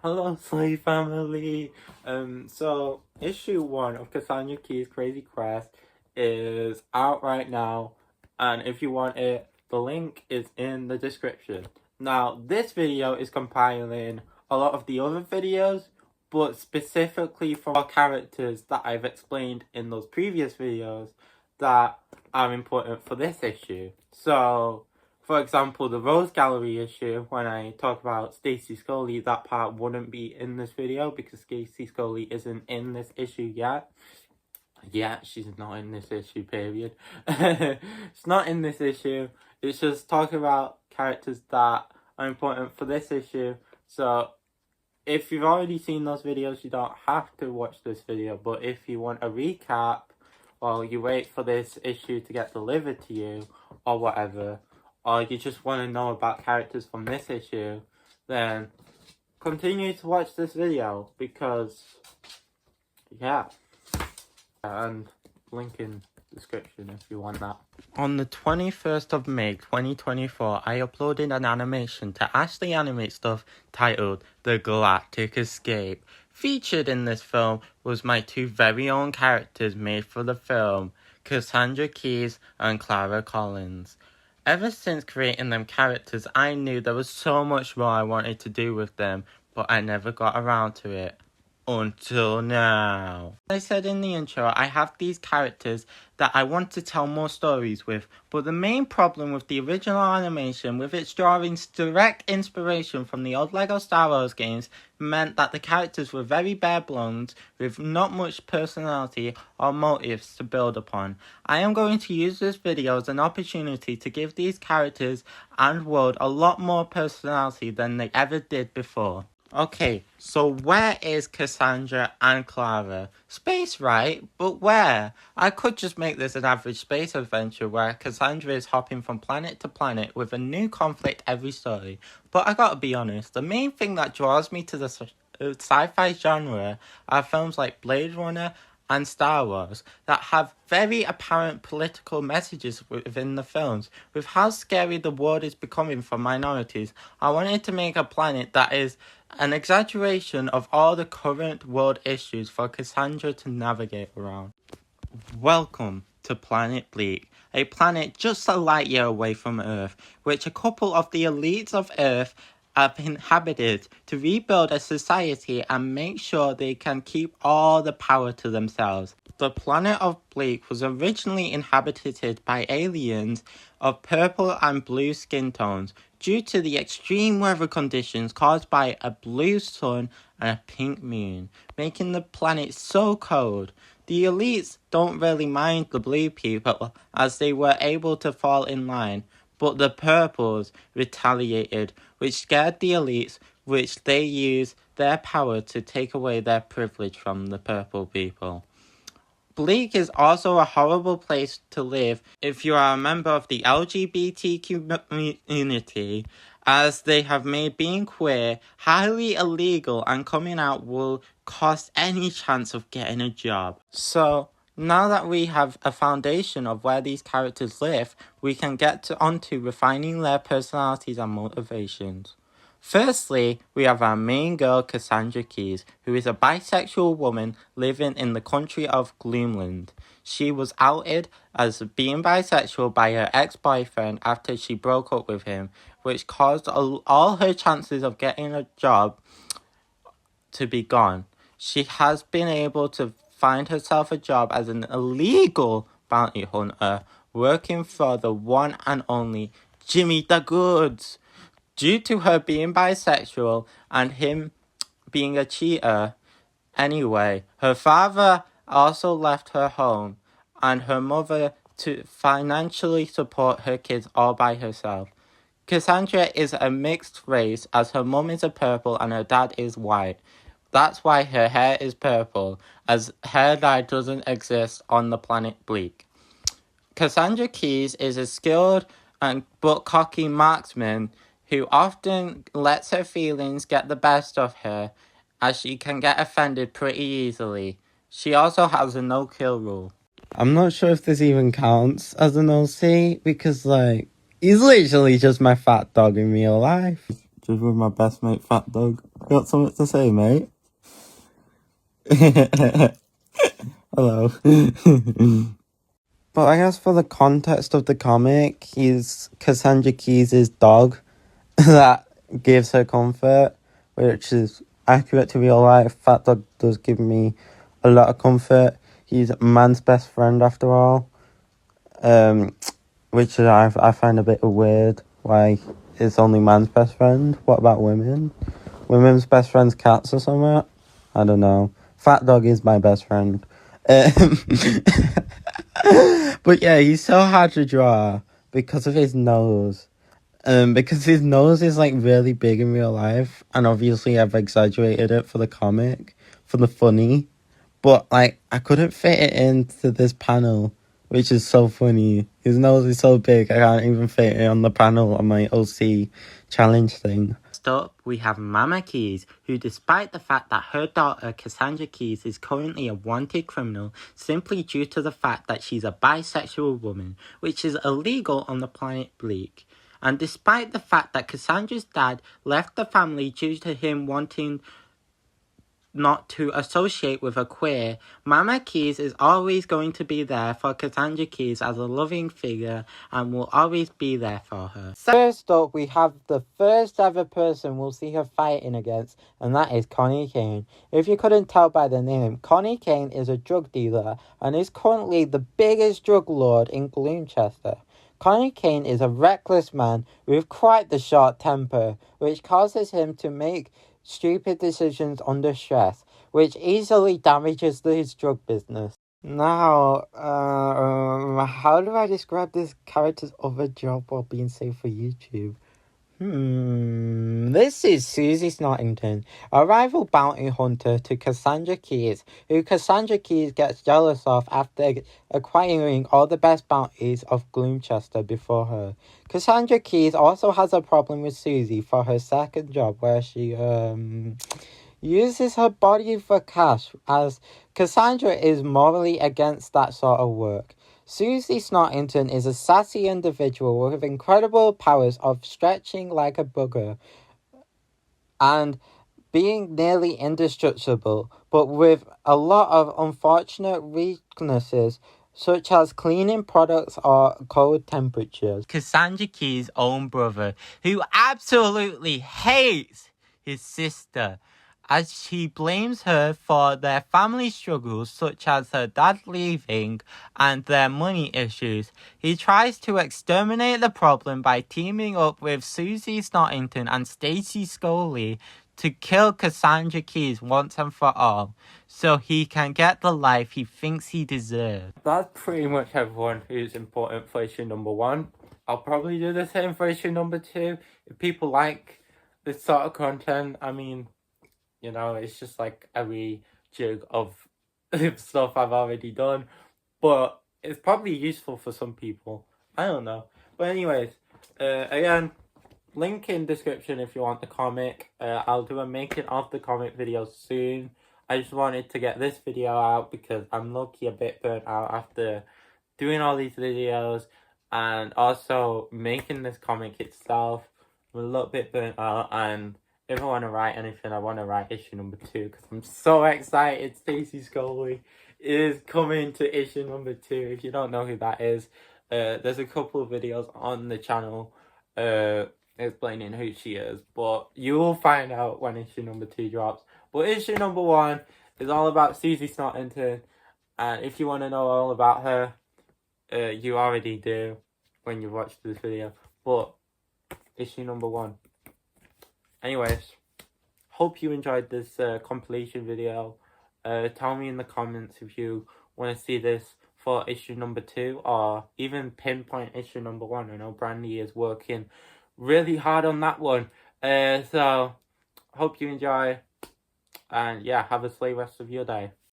Hello, Slave Family. So issue 1 of Cassandra Key's Crazy Quest is out right now, and if you want it, the link is in the description. Now, this video is compiling a lot of the other videos, but specifically for characters that I've explained in those previous videos that are important for this issue. So, for example, the Rose Gallery issue, when I talk about Stacey Scully, that part wouldn't be in this video because Stacey Scully isn't in this issue yet. Yeah, she's not in this issue, period. It's not in this issue. It's just talking about characters that are important for this issue. So, if you've already seen those videos, you don't have to watch this video. But if you want a recap, while you wait for this issue to get delivered to you, or whatever, or you just want to know about characters from this issue, then continue to watch this video because, yeah. And link in description if you want that. On the 21st of May 2024, I uploaded an animation to Ashley Animate Stuff titled The Galactic Escape. Featured in this film was my two very own characters made for the film, Kassandra Keyes and Clara Collins. Ever since creating them characters, I knew there was so much more I wanted to do with them, but I never got around to it. Until now. As I said in the intro, I have these characters that I want to tell more stories with, but the main problem with the original animation, with its drawing direct inspiration from the old LEGO Star Wars games, meant that the characters were very bare bones, with not much personality or motives to build upon. I am going to use this video as an opportunity to give these characters and world a lot more personality than they ever did before. Okay, so where is Kassandra and Clara? Space, right? But where? I could just make this an average space adventure where Kassandra is hopping from planet to planet with a new conflict every story. But I gotta be honest, the main thing that draws me to the sci-fi genre are films like Blade Runner and Star Wars that have very apparent political messages within the films. With how scary the world is becoming for minorities, I wanted to make a planet that is an exaggeration of all the current world issues for Kassandra to navigate around. Welcome to Planet Bleak, a planet just a light year away from Earth, which a couple of the elites of Earth have inhabited to rebuild a society and make sure they can keep all the power to themselves. The planet of Bleak was originally inhabited by aliens of purple and blue skin tones due to the extreme weather conditions caused by a blue sun and a pink moon, making the planet so cold. The elites don't really mind the blue people as they were able to fall in line, but the purples retaliated, which scared the elites, which they used their power to take away their privilege from the purple people. Bleak is also a horrible place to live if you are a member of the LGBTQ community, as they have made being queer highly illegal and coming out will cost any chance of getting a job. So, now that we have a foundation of where these characters live, we can get onto refining their personalities and motivations. Firstly, we have our main girl Kassandra Keyes, who is a bisexual woman living in the country of Gloomland. She was outed as being bisexual by her ex-boyfriend after she broke up with him, which caused all her chances of getting a job to be gone. She has been able to find herself a job as an illegal bounty hunter, working for the one and only Jimmy the Goods. Due to her being bisexual and him being a cheater, anyway, her father also left her home and her mother to financially support her kids all by herself. Kassandra is a mixed race as her mum is a purple and her dad is white. That's why her hair is purple, as hair dye doesn't exist on the planet Bleak. Kassandra Keyes is a skilled but cocky marksman who often lets her feelings get the best of her, as she can get offended pretty easily. She also has a no-kill rule. I'm not sure if this even counts as an OC, because, he's literally just my fat dog in real life. pictures with my best mate, Fat Dog. You got something to say, mate? Hello. But I guess for the context of the comic, he's Cassandra Keyes' dog that gives her comfort, which is accurate to real life. Fat Dog does give me a lot of comfort. He's man's best friend after all. Which I find a bit weird. Why it's only man's best friend? What about women? Women's best friends cats or something? I don't know. Fat Dog is my best friend. But yeah, he's so hard to draw because of his nose. Because his nose is like really big in real life, and obviously I've exaggerated it for the comic, for the funny. But like I couldn't fit it into this panel, which is so funny. His nose is so big I can't even fit it on the panel on my OC challenge thing. Next up, we have Mama Keyes, who despite the fact that her daughter Kassandra Keyes is currently a wanted criminal simply due to the fact that she's a bisexual woman, which is illegal on the planet Bleak. And despite the fact that Cassandra's dad left the family due to him wanting not to associate with a queer, Mama Keyes is always going to be there for Cassandra Keyes as a loving figure and will always be there for her. First up, we have the first ever person we'll see her fighting against, and that is Connie Kane. If you couldn't tell by the name, Connie Kane is a drug dealer and is currently the biggest drug lord in Gloomchester. Connie Kane is a reckless man with quite the short temper, which causes him to make stupid decisions under stress, which easily damages his drug business. Now, how do I describe this character's other job while being safe for YouTube? This is Susie Snottington, a rival bounty hunter to Cassandra Keyes, who Cassandra Keyes gets jealous of after acquiring all the best bounties of Gloomchester before her. Cassandra Keyes also has a problem with Susie for her second job, where she uses her body for cash, as Cassandra is morally against that sort of work. Susie Snottington is a sassy individual with incredible powers of stretching like a bugger and being nearly indestructible, but with a lot of unfortunate weaknesses, such as cleaning products or cold temperatures. Cassandra Keyes' own brother, who absolutely hates his sister, as she blames her for their family struggles, such as her dad leaving and their money issues. He tries to exterminate the problem by teaming up with Susie Snottington and Stacey Scully to kill Cassandra Keyes once and for all, so he can get the life he thinks he deserves. That's pretty much everyone who's important for issue number 1. I'll probably do the same for issue number 2. If people like this sort of content, I mean, you know, it's just like a rejig of stuff I've already done. But it's probably useful for some people. I don't know. But anyways, again, link in description if you want the comic. I'll do a making of the comic video soon. I just wanted to get this video out because I'm low-key a bit burnt out after doing all these videos and also making this comic itself. I'm a little bit burnt out, and if I want to write anything, I want to write issue number 2 because I'm so excited. Stacey Scully is coming to issue number 2. If you don't know who that is, there's a couple of videos on the channel explaining who she is, but you will find out when issue number 2 drops. But issue number 1 is all about Susie Snottington, and if you want to know all about her, you already do when you watch this video. But issue number 1. Anyways, hope you enjoyed this compilation video. Tell me in the comments if you want to see this for issue number 2 or even pinpoint issue number 1. I know Brandy is working really hard on that one. So hope you enjoy, and yeah, have a slay rest of your day.